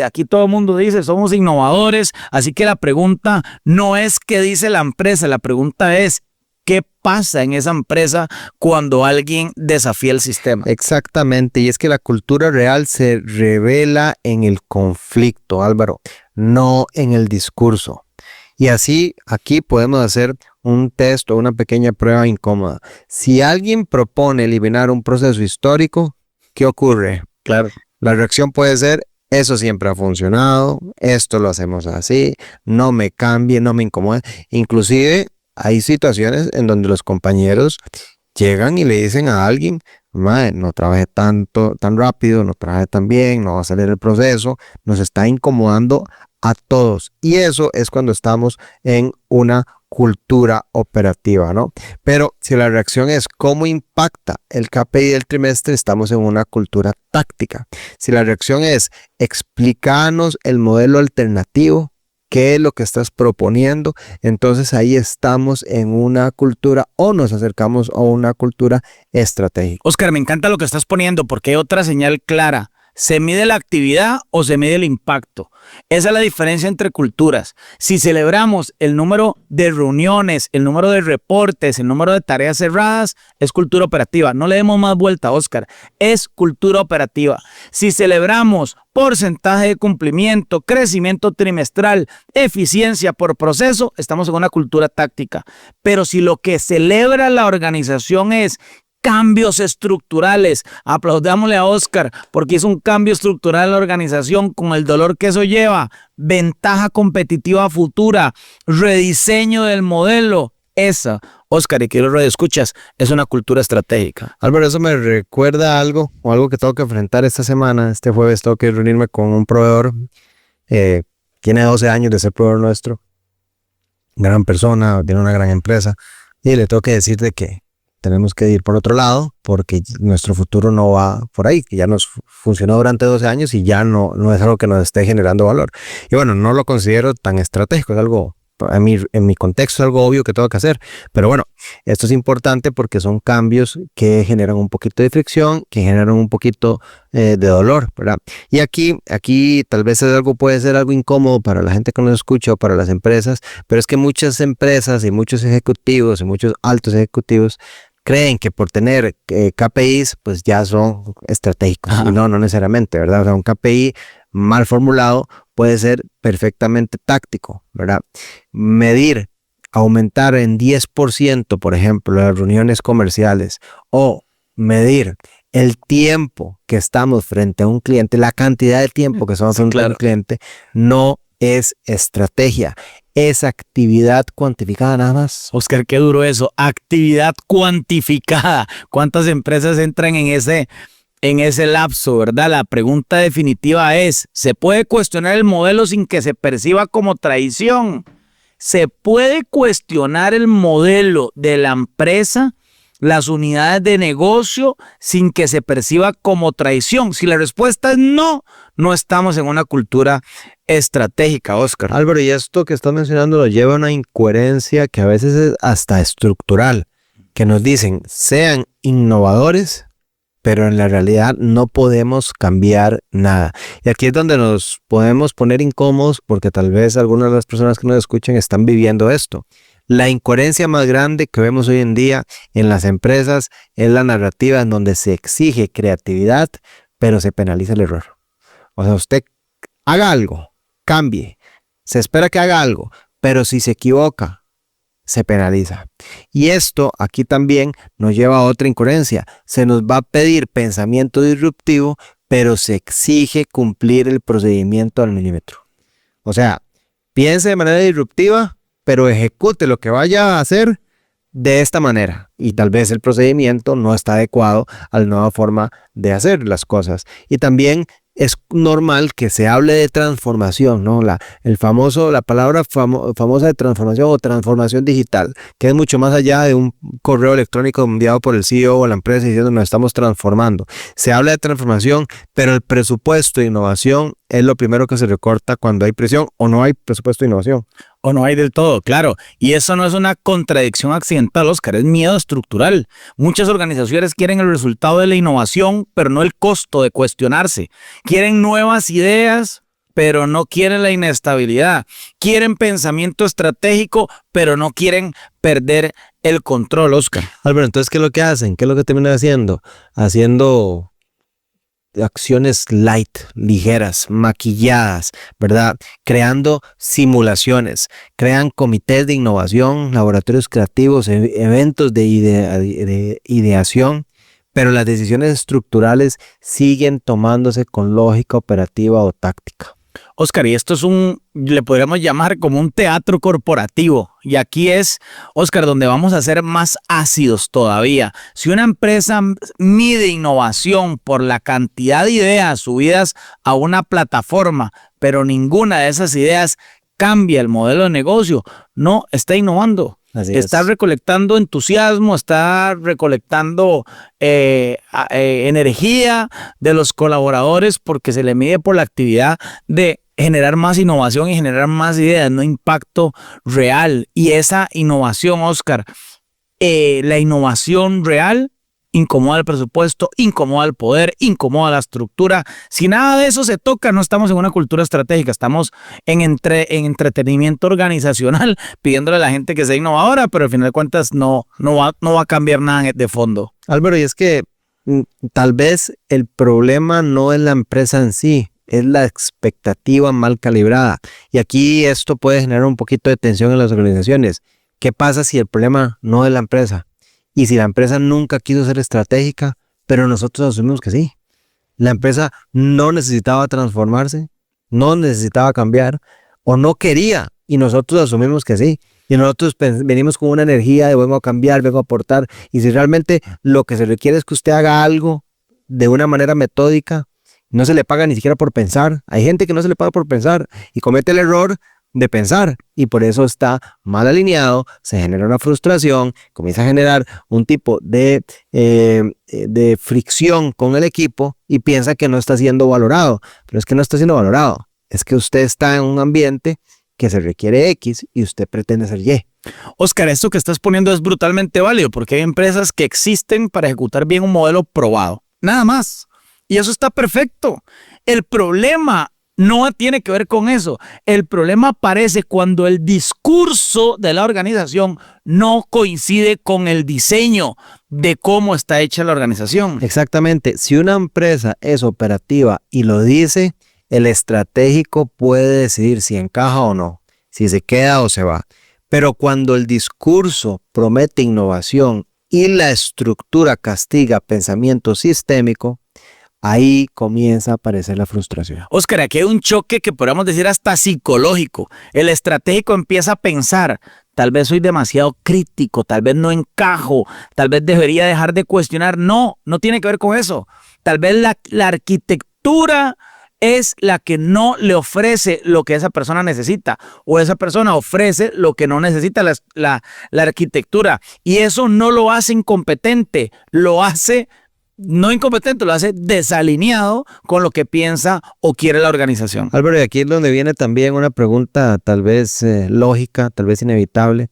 Aquí todo el mundo dice, somos innovadores, así que la pregunta no es qué dice la empresa, la pregunta es, ¿qué pasa en esa empresa cuando alguien desafía el sistema? Exactamente, y es que la cultura real se revela en el conflicto, Álvaro, no en el discurso. Y así, aquí podemos hacer un test o una pequeña prueba incómoda. Si alguien propone eliminar un proceso histórico, ¿qué ocurre? Claro. La reacción puede ser, eso siempre ha funcionado, esto lo hacemos así, no me cambie, no me incomode. Inclusive, hay situaciones en donde los compañeros llegan y le dicen a alguien, no trabaje tan rápido, no trabaje tan bien, no va a salir el proceso, nos está incomodando a todos. Y eso es cuando estamos en una cultura operativa, ¿no? Pero si la reacción es cómo impacta el KPI del trimestre, estamos en una cultura táctica. Si la reacción es explícanos el modelo alternativo, ¿qué es lo que estás proponiendo? Entonces ahí estamos en una cultura o nos acercamos a una cultura estratégica. Oscar, me encanta lo que estás poniendo porque hay otra señal clara. ¿Se mide la actividad o se mide el impacto? Esa es la diferencia entre culturas. Si celebramos el número de reuniones, el número de reportes, el número de tareas cerradas, es cultura operativa. No le demos más vuelta, Oscar. Es cultura operativa. Si celebramos porcentaje de cumplimiento, crecimiento trimestral, eficiencia por proceso, estamos en una cultura táctica. Pero si lo que celebra la organización es cambios estructurales, aplaudámosle a Oscar porque es un cambio estructural en la organización con el dolor que eso lleva, ventaja competitiva futura, rediseño del modelo. Esa, Oscar, y quiero redescuchas, es una cultura estratégica. Álvaro, eso me recuerda a algo que tengo que enfrentar esta semana. Este jueves tengo que reunirme con un proveedor, tiene 12 años de ser proveedor nuestro, gran persona, tiene una gran empresa, y le tengo que decir de que tenemos que ir por otro lado porque nuestro futuro no va por ahí, que ya nos funcionó durante 12 años y ya no es algo que nos esté generando valor. Y bueno, no lo considero tan estratégico, es algo, en mi contexto es algo obvio que tengo que hacer. Pero bueno, esto es importante porque son cambios que generan un poquito de fricción, que generan un poquito de dolor, ¿verdad? Y aquí tal vez puede ser algo incómodo para la gente que nos escucha o para las empresas, pero es que muchas empresas y muchos ejecutivos y muchos altos ejecutivos creen que por tener KPIs, pues ya son estratégicos. Y no necesariamente, ¿verdad? O sea, un KPI mal formulado puede ser perfectamente táctico, ¿verdad? Medir, aumentar en 10%, por ejemplo, las reuniones comerciales, o medir el tiempo que estamos frente a un cliente, la cantidad de tiempo que estamos frente a un cliente, no es estrategia, es actividad cuantificada nada más. Oscar, qué duro eso, actividad cuantificada. ¿Cuántas empresas entran en ese lapso, verdad? La pregunta definitiva es, ¿se puede cuestionar el modelo sin que se perciba como traición? ¿Se puede cuestionar el modelo de la empresa, las unidades de negocio, sin que se perciba como traición? Si la respuesta es no, no estamos en una cultura estratégica, Oscar. Álvaro, y esto que estás mencionando lo lleva a una incoherencia que a veces es hasta estructural, que nos dicen, sean innovadores, pero en la realidad no podemos cambiar nada. Y aquí es donde nos podemos poner incómodos porque tal vez algunas de las personas que nos escuchan están viviendo esto. La incoherencia más grande que vemos hoy en día en las empresas es la narrativa en donde se exige creatividad, pero se penaliza el error. O sea, usted haga algo, cambie, se espera que haga algo, pero si se equivoca, se penaliza. Y esto aquí también nos lleva a otra incoherencia. Se nos va a pedir pensamiento disruptivo, pero se exige cumplir el procedimiento al milímetro. O sea, piense de manera disruptiva, pero ejecute lo que vaya a hacer de esta manera. Y tal vez el procedimiento no está adecuado a la nueva forma de hacer las cosas. Y también es normal que se hable de transformación, ¿no? La palabra famosa de transformación o transformación digital, que es mucho más allá de un correo electrónico enviado por el CEO o la empresa diciendo nos estamos transformando. Se habla de transformación, pero el presupuesto de innovación es lo primero que se recorta cuando hay presión o no hay presupuesto de innovación. O no hay del todo, claro. Y eso no es una contradicción accidental, Oscar, es miedo estructural. Muchas organizaciones quieren el resultado de la innovación, pero no el costo de cuestionarse. Quieren nuevas ideas, pero no quieren la inestabilidad. Quieren pensamiento estratégico, pero no quieren perder el control, Oscar. Álvaro, entonces, ¿qué es lo que hacen? ¿Qué es lo que terminan haciendo? Haciendo acciones light, ligeras, maquilladas, ¿verdad? Creando simulaciones, crean comités de innovación, laboratorios creativos, eventos de ideación, pero las decisiones estructurales siguen tomándose con lógica operativa o táctica. Oscar, y esto es le podríamos llamar como un teatro corporativo. Y aquí es, Oscar, donde vamos a ser más ácidos todavía. Si una empresa mide innovación por la cantidad de ideas subidas a una plataforma, pero ninguna de esas ideas cambia el modelo de negocio, no está innovando. Está recolectando entusiasmo, está recolectando energía de los colaboradores porque se le mide por la actividad de generar más innovación y generar más ideas, no impacto real. Y esa innovación, Oscar, la innovación real incomoda el presupuesto, incomoda el poder, incomoda la estructura. Si nada de eso se toca, no estamos en una cultura estratégica, estamos en entretenimiento organizacional, pidiéndole a la gente que sea innovadora, pero al final de cuentas no va a cambiar nada de fondo. Álvaro, y es que tal vez el problema no es la empresa en sí, es la expectativa mal calibrada. Y aquí esto puede generar un poquito de tensión en las organizaciones. ¿Qué pasa si el problema no es la empresa? Y si la empresa nunca quiso ser estratégica, pero nosotros asumimos que sí. La empresa no necesitaba transformarse, no necesitaba cambiar o no quería y nosotros asumimos que sí. Y nosotros venimos con una energía de vengo a cambiar, vengo a aportar. Y si realmente lo que se requiere es que usted haga algo de una manera metódica, no se le paga ni siquiera por pensar. Hay gente que no se le paga por pensar y comete el error de pensar y por eso está mal alineado, se genera una frustración, comienza a generar un tipo de fricción con el equipo y piensa que no está siendo valorado, pero es que no está siendo valorado, es que usted está en un ambiente que se requiere X y usted pretende ser Y. Oscar, esto que estás poniendo es brutalmente válido porque hay empresas que existen para ejecutar bien un modelo probado, nada más, y eso está perfecto. El problema no tiene que ver con eso. El problema aparece cuando el discurso de la organización no coincide con el diseño de cómo está hecha la organización. Exactamente. Si una empresa es operativa y lo dice, el estratégico puede decidir si encaja o no, si se queda o se va. Pero cuando el discurso promete innovación y la estructura castiga pensamiento sistémico, ahí comienza a aparecer la frustración. Óscar, aquí hay un choque que podríamos decir hasta psicológico. El estratégico empieza a pensar, tal vez soy demasiado crítico, tal vez no encajo, tal vez debería dejar de cuestionar. No tiene que ver con eso. Tal vez la arquitectura es la que no le ofrece lo que esa persona necesita, o esa persona ofrece lo que no necesita la arquitectura, y eso no lo hace incompetente, lo hace no incompetente, lo hace desalineado con lo que piensa o quiere la organización. Álvaro, y aquí es donde viene también una pregunta tal vez lógica, tal vez inevitable.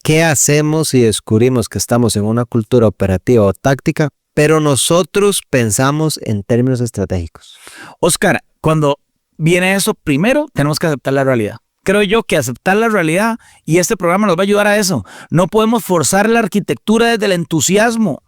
¿Qué hacemos si descubrimos que estamos en una cultura operativa o táctica, pero nosotros pensamos en términos estratégicos? Óscar, cuando viene eso, primero tenemos que aceptar la realidad. Creo yo que aceptar la realidad, y este programa nos va a ayudar a eso. No podemos forzar la arquitectura desde el entusiasmo.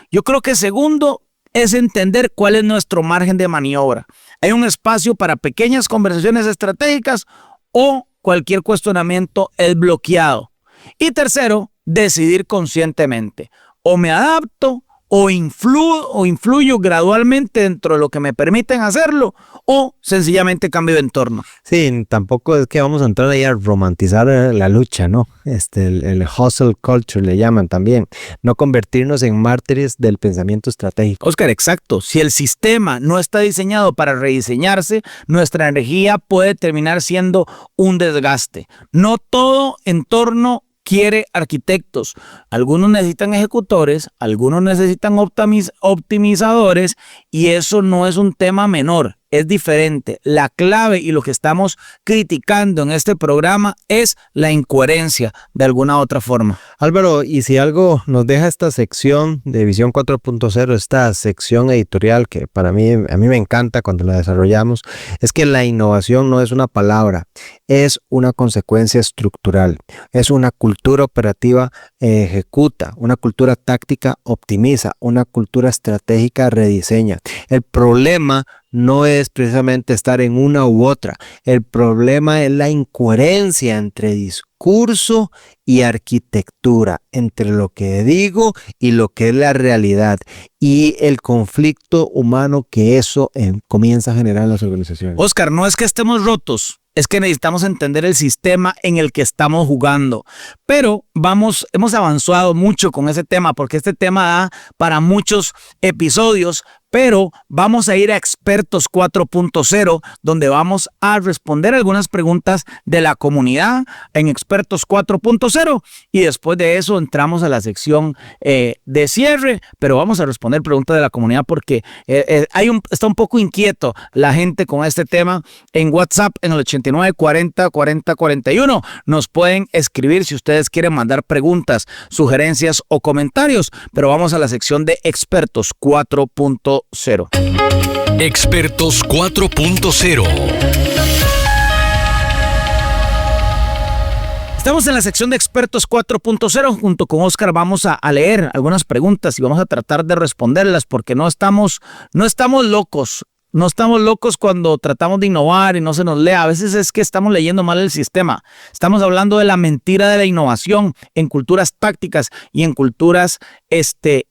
Yo creo que segundo es entender cuál es nuestro margen de maniobra. Hay un espacio para pequeñas conversaciones estratégicas o cualquier cuestionamiento es bloqueado. Y tercero, decidir conscientemente. O me adapto o influyo gradualmente dentro de lo que me permiten hacerlo, o sencillamente cambio de entorno. Sí, tampoco es que vamos a entrar ahí a romantizar la lucha, ¿no? El hustle culture le llaman también. No convertirnos en mártires del pensamiento estratégico. Óscar, exacto. Si el sistema no está diseñado para rediseñarse, nuestra energía puede terminar siendo un desgaste. No todo entorno quiere arquitectos. Algunos necesitan ejecutores, algunos necesitan optimizadores, y eso no es un tema menor, es diferente. La clave y lo que estamos criticando en este programa es la incoherencia de alguna otra forma. Álvaro, y si algo nos deja esta sección de Visión 4.0, esta sección editorial que a mí me encanta cuando la desarrollamos, es que la innovación no es una palabra, es una consecuencia estructural, es una cultura operativa ejecuta, una cultura táctica optimiza, una cultura estratégica rediseña. El problema no es precisamente estar en una u otra. El problema es la incoherencia entre discurso y arquitectura, entre lo que digo y lo que es la realidad, y el conflicto humano que eso comienza a generar en las organizaciones. Óscar, no es que estemos rotos, es que necesitamos entender el sistema en el que estamos jugando. Pero hemos avanzado mucho con ese tema, porque este tema da para muchos episodios, pero vamos a ir a Expertos 4.0, donde vamos a responder algunas preguntas de la comunidad en Expertos 4.0, y después de eso entramos a la sección de cierre, pero vamos a responder preguntas de la comunidad porque está un poco inquieto la gente con este tema. En WhatsApp, en el 89 40 40 41, nos pueden escribir si ustedes quieren mandar preguntas, sugerencias o comentarios, pero vamos a la sección de Expertos 4.0. Expertos 4.0. Estamos en la sección de Expertos 4.0. Junto con Óscar vamos a leer algunas preguntas y vamos a tratar de responderlas, porque no estamos locos. No estamos locos cuando tratamos de innovar y no se nos lee. A veces es que estamos leyendo mal el sistema. Estamos hablando de la mentira de la innovación en culturas tácticas y en culturas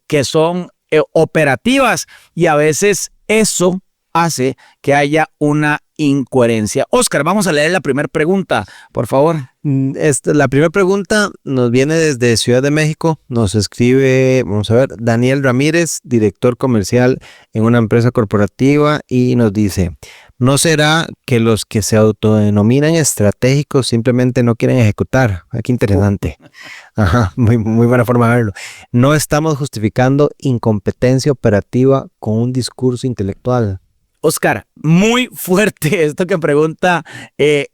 que son operativas, y a veces eso hace que haya una incoherencia. Óscar, vamos a leer la primera pregunta, por favor. La primera pregunta nos viene desde Ciudad de México. Nos escribe, vamos a ver, Daniel Ramírez, director comercial en una empresa corporativa, y nos dice: ¿no será que los que se autodenominan estratégicos simplemente no quieren ejecutar? Qué interesante. Ajá, muy buena forma de verlo. No estamos justificando incompetencia operativa con un discurso intelectual. Óscar, muy fuerte esto que pregunta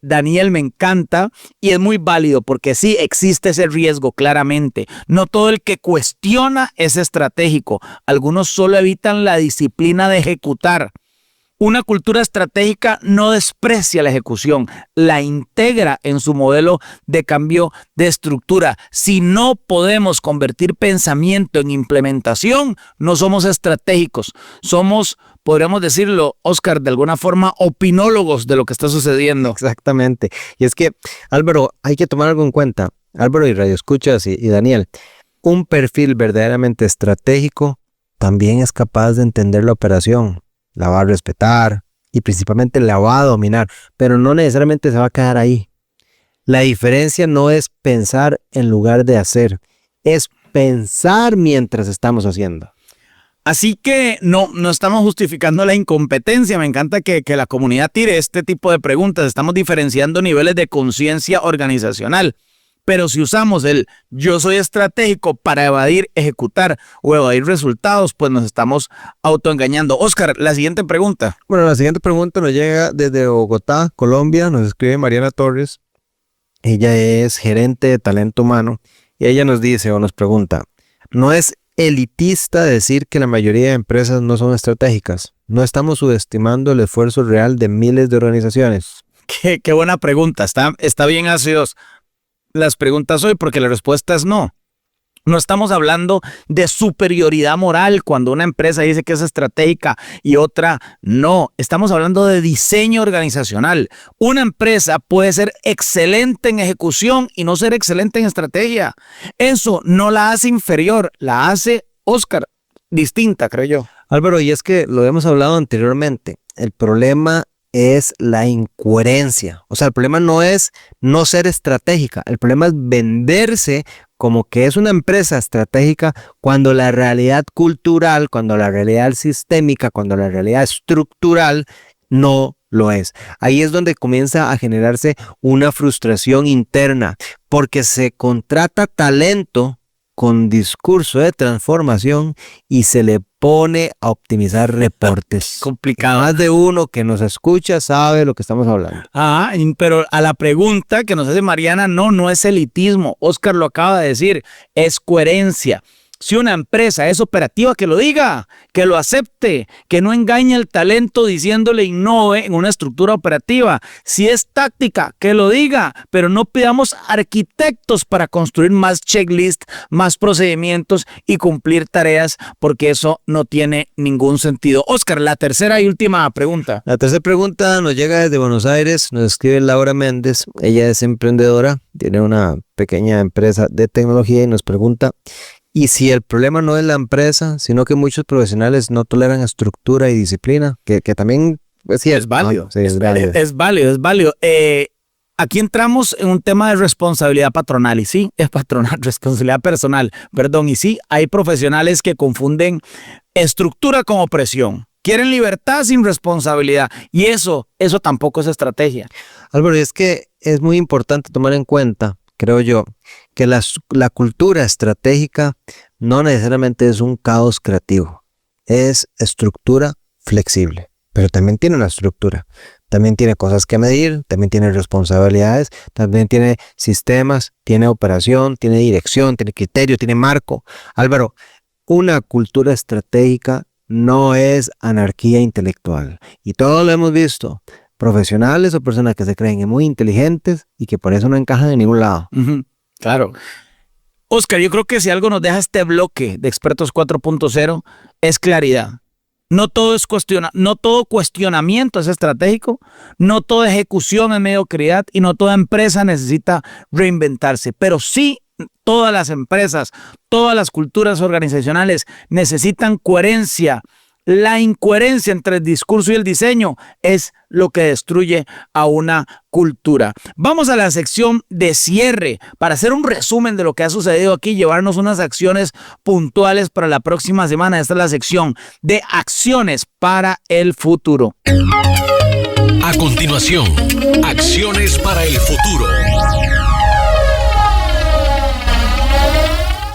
Daniel, me encanta, y es muy válido porque sí existe ese riesgo claramente. No todo el que cuestiona es estratégico. Algunos solo evitan la disciplina de ejecutar. Una cultura estratégica no desprecia la ejecución, la integra en su modelo de cambio de estructura. Si no podemos convertir pensamiento en implementación, no somos estratégicos. Somos, podríamos decirlo, Oscar, de alguna forma, opinólogos de lo que está sucediendo. Exactamente. Y es que, Álvaro, hay que tomar algo en cuenta. Álvaro y Radio Escuchas y Daniel, un perfil verdaderamente estratégico también es capaz de entender la operación. La va a respetar y principalmente la va a dominar, pero no necesariamente se va a quedar ahí. La diferencia no es pensar en lugar de hacer, es pensar mientras estamos haciendo. Así que no estamos justificando la incompetencia. Me encanta que la comunidad tire este tipo de preguntas. Estamos diferenciando niveles de conciencia organizacional. Pero si usamos el yo soy estratégico para evadir, ejecutar o evadir resultados, pues nos estamos autoengañando. Oscar, la siguiente pregunta. Bueno, la siguiente pregunta nos llega desde Bogotá, Colombia. Nos escribe Mariana Torres. Ella es gerente de talento humano y ella nos dice o nos pregunta, ¿no es elitista decir que la mayoría de empresas no son estratégicas? ¿No estamos subestimando el esfuerzo real de miles de organizaciones? Qué buena pregunta. Está bien ácidos las preguntas hoy porque la respuesta es no. No estamos hablando de superioridad moral cuando una empresa dice que es estratégica y otra no. Estamos hablando de diseño organizacional. Una empresa puede ser excelente en ejecución y no ser excelente en estrategia. Eso no la hace inferior, la hace, Oscar, distinta, creo yo. Álvaro, y es que lo hemos hablado anteriormente. El problema es la incoherencia. O sea, el problema no es no ser estratégica. El problema es venderse como que es una empresa estratégica cuando la realidad cultural, cuando la realidad sistémica, cuando la realidad estructural no lo es. Ahí es donde comienza a generarse una frustración interna porque se contrata talento con discurso de transformación y se le pone a optimizar reportes. Complicado. Más de uno que nos escucha sabe lo que estamos hablando. Pero a la pregunta que nos hace Mariana, no es elitismo. Oscar lo acaba de decir, es coherencia. Si una empresa es operativa, que lo diga, que lo acepte, que no engañe al talento diciéndole innove en una estructura operativa. Si es táctica, que lo diga, pero no pidamos arquitectos para construir más checklists, más procedimientos y cumplir tareas, porque eso no tiene ningún sentido. Oscar, la tercera y última pregunta. La tercera pregunta nos llega desde Buenos Aires, nos escribe Laura Méndez. Ella es emprendedora, tiene una pequeña empresa de tecnología y nos pregunta: y si el problema no es la empresa, sino que muchos profesionales no toleran estructura y disciplina, que también pues, sí, es válido. ¿no? Sí, es válido. Es válido. Aquí entramos en un tema de responsabilidad patronal, y sí, es patronal, responsabilidad personal, perdón, y sí, hay profesionales que confunden estructura con opresión. Quieren libertad sin responsabilidad, y eso tampoco es estrategia. Álvaro, y es que es muy importante tomar en cuenta, creo yo, que la cultura estratégica no necesariamente es un caos creativo, es estructura flexible, pero también tiene una estructura, también tiene cosas que medir, también tiene responsabilidades, también tiene sistemas, tiene operación, tiene dirección, tiene criterio, tiene marco. Álvaro, una cultura estratégica no es anarquía intelectual, y todo lo hemos visto. Profesionales o personas que se creen muy inteligentes y que por eso no encajan en ningún lado. Claro. Oscar, yo creo que si algo nos deja este bloque de Expertos 4.0 es claridad. No todo cuestionamiento es estratégico, no toda ejecución es mediocridad y no toda empresa necesita reinventarse, pero sí todas las empresas, todas las culturas organizacionales necesitan coherencia. La incoherencia entre el discurso y el diseño es lo que destruye a una cultura. Vamos a la sección de cierre para hacer un resumen de lo que ha sucedido aquí, llevarnos unas acciones puntuales para la próxima semana. Esta es la sección de acciones para el futuro. A continuación, acciones para el futuro.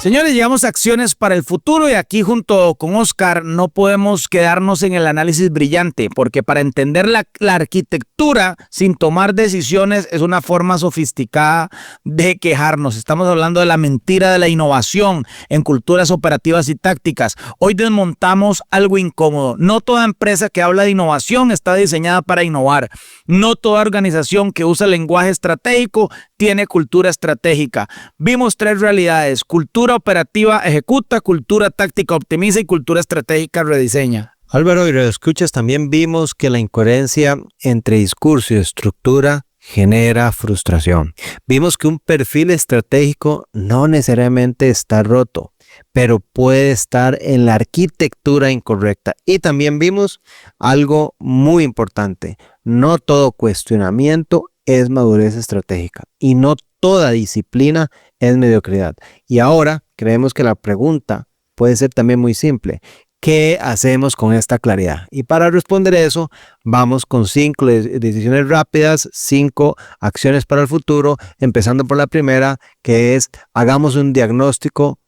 Señores, llegamos a acciones para el futuro y aquí junto con Oscar no podemos quedarnos en el análisis brillante, porque para entender la arquitectura sin tomar decisiones es una forma sofisticada de quejarnos. Estamos hablando de la mentira de la innovación en culturas operativas y tácticas. Hoy desmontamos algo incómodo. No toda empresa que habla de innovación está diseñada para innovar. No toda organización que usa lenguaje estratégico tiene cultura estratégica. Vimos 3 realidades: cultura operativa ejecuta, cultura táctica optimiza y cultura estratégica rediseña. Álvaro, y lo escuchas, también vimos que la incoherencia entre discurso y estructura genera frustración. Vimos que un perfil estratégico no necesariamente está roto, pero puede estar en la arquitectura incorrecta. Y también vimos algo muy importante: no todo cuestionamiento es madurez estratégica y no toda disciplina es mediocridad. Y ahora creemos que la pregunta puede ser también muy simple: ¿qué hacemos con esta claridad? Y para responder eso, vamos con 5 decisiones rápidas, 5 acciones para el futuro, empezando por la primera, que es: hagamos un diagnóstico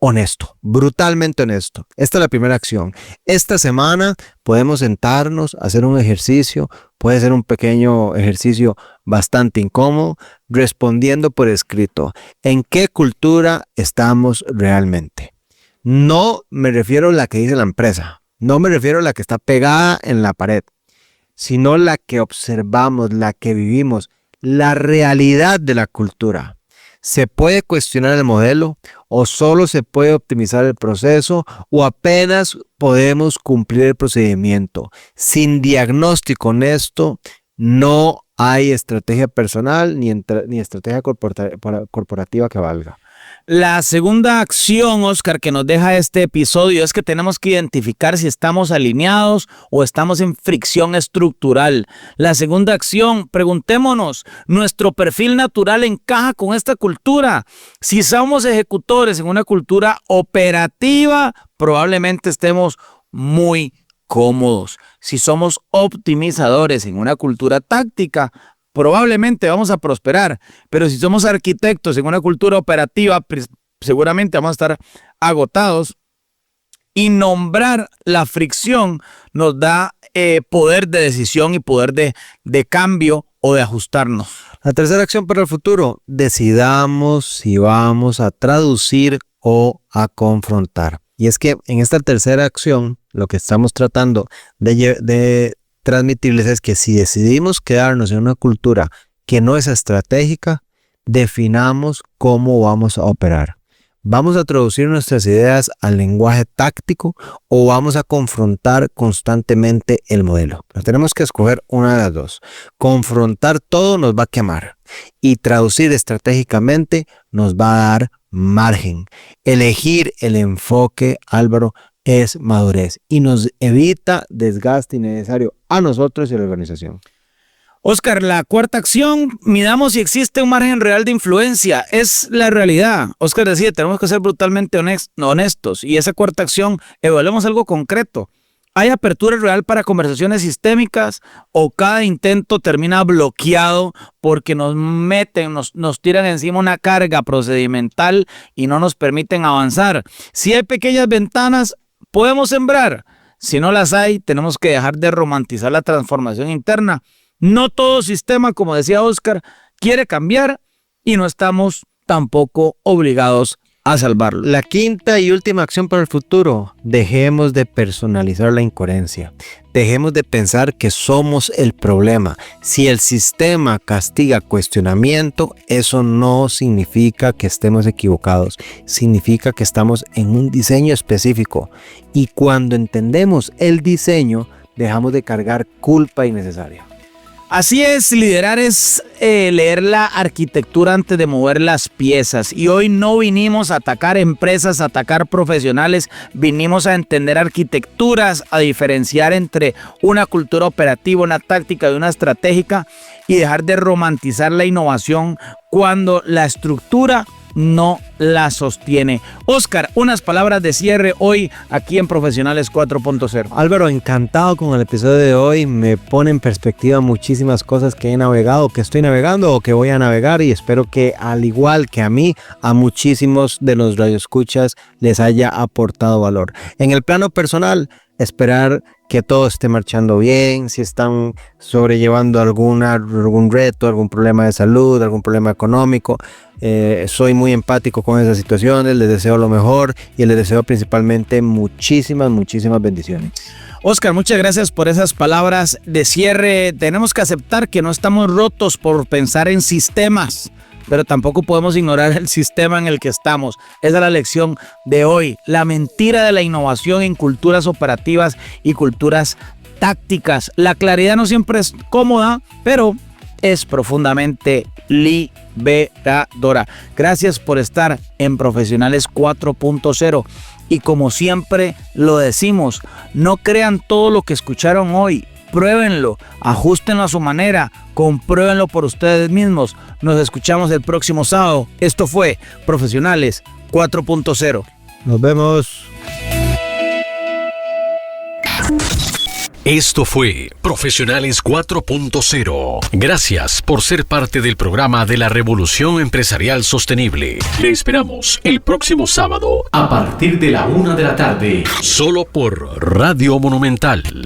honesto, brutalmente honesto. Esta es la primera acción. Esta semana podemos sentarnos, hacer un ejercicio, puede ser un pequeño ejercicio bastante incómodo, respondiendo por escrito: ¿en qué cultura estamos realmente? No me refiero a la que dice la empresa, no me refiero a la que está pegada en la pared, sino la que observamos, la que vivimos, la realidad de la cultura. ¿Se puede cuestionar el modelo o solo se puede optimizar el proceso o apenas podemos cumplir el procedimiento? Sin diagnóstico honesto no hay estrategia personal ni estrategia corporativa que valga. La segunda acción, Oscar, que nos deja este episodio es que tenemos que identificar si estamos alineados o estamos en fricción estructural. La segunda acción, preguntémonos, ¿nuestro perfil natural encaja con esta cultura? Si somos ejecutores en una cultura operativa, probablemente estemos muy cómodos. Si somos optimizadores en una cultura táctica, probablemente vamos a prosperar, pero si somos arquitectos en una cultura operativa, seguramente vamos a estar agotados. Y nombrar la fricción nos da poder de decisión y poder de cambio o de ajustarnos. La tercera acción para el futuro: decidamos si vamos a traducir o a confrontar. Y es que en esta tercera acción, lo que estamos tratando de transmitirles es que si decidimos quedarnos en una cultura que no es estratégica, definamos cómo vamos a operar. ¿Vamos a traducir nuestras ideas al lenguaje táctico o vamos a confrontar constantemente el modelo? Pero tenemos que escoger una de las dos. Confrontar todo nos va a quemar y traducir estratégicamente nos va a dar margen. Elegir el enfoque, Álvaro, es madurez y nos evita desgaste innecesario a nosotros y a la organización. Oscar, la cuarta acción: midamos si existe un margen real de influencia. Es la realidad. Oscar decía, tenemos que ser brutalmente honestos. Y esa cuarta acción, evaluemos algo concreto. ¿Hay apertura real para conversaciones sistémicas o cada intento termina bloqueado porque nos tiran encima una carga procedimental y no nos permiten avanzar? Si hay pequeñas ventanas, podemos sembrar. Si no las hay, tenemos que dejar de romantizar la transformación interna. No todo sistema, como decía Oscar, quiere cambiar y no estamos tampoco obligados a salvarlo. La quinta y última acción para el futuro: dejemos de personalizar la incoherencia. Dejemos de pensar que somos el problema. Si el sistema castiga cuestionamiento, eso no significa que estemos equivocados. Significa que estamos en un diseño específico. Y cuando entendemos el diseño, dejamos de cargar culpa innecesaria. Así es, liderar es leer la arquitectura antes de mover las piezas. Y hoy no vinimos a atacar empresas, a atacar profesionales, vinimos a entender arquitecturas, a diferenciar entre una cultura operativa, una táctica y una estratégica y dejar de romantizar la innovación cuando la estructura no la sostiene. Oscar, unas palabras de cierre hoy aquí en Profesionales 4.0. Álvaro, encantado con el episodio de hoy. Me pone en perspectiva muchísimas cosas que he navegado, que estoy navegando o que voy a navegar, y espero que, al igual que a mí, a muchísimos de los radioescuchas les haya aportado valor. En el plano personal, esperar que todo esté marchando bien, si están sobrellevando algún reto, algún problema de salud, algún problema económico. Soy muy empático con esas situaciones, les deseo lo mejor y les deseo principalmente muchísimas bendiciones. Oscar, muchas gracias por esas palabras de cierre. Tenemos que aceptar que no estamos rotos por pensar en sistemas, pero tampoco podemos ignorar el sistema en el que estamos. Esa es la lección de hoy. La mentira de la innovación en culturas operativas y culturas tácticas. La claridad no siempre es cómoda, pero es profundamente liberadora. Gracias por estar en Profesionales 4.0. Y como siempre lo decimos, no crean todo lo que escucharon hoy. Pruébenlo, ajustenlo a su manera, compruébenlo por ustedes mismos. Nos escuchamos el próximo sábado. Esto fue Profesionales 4.0. Nos vemos. Esto fue Profesionales 4.0. Gracias por ser parte del programa de la Revolución Empresarial Sostenible. Le esperamos el próximo sábado a partir de la 1 de la tarde, solo por Radio Monumental.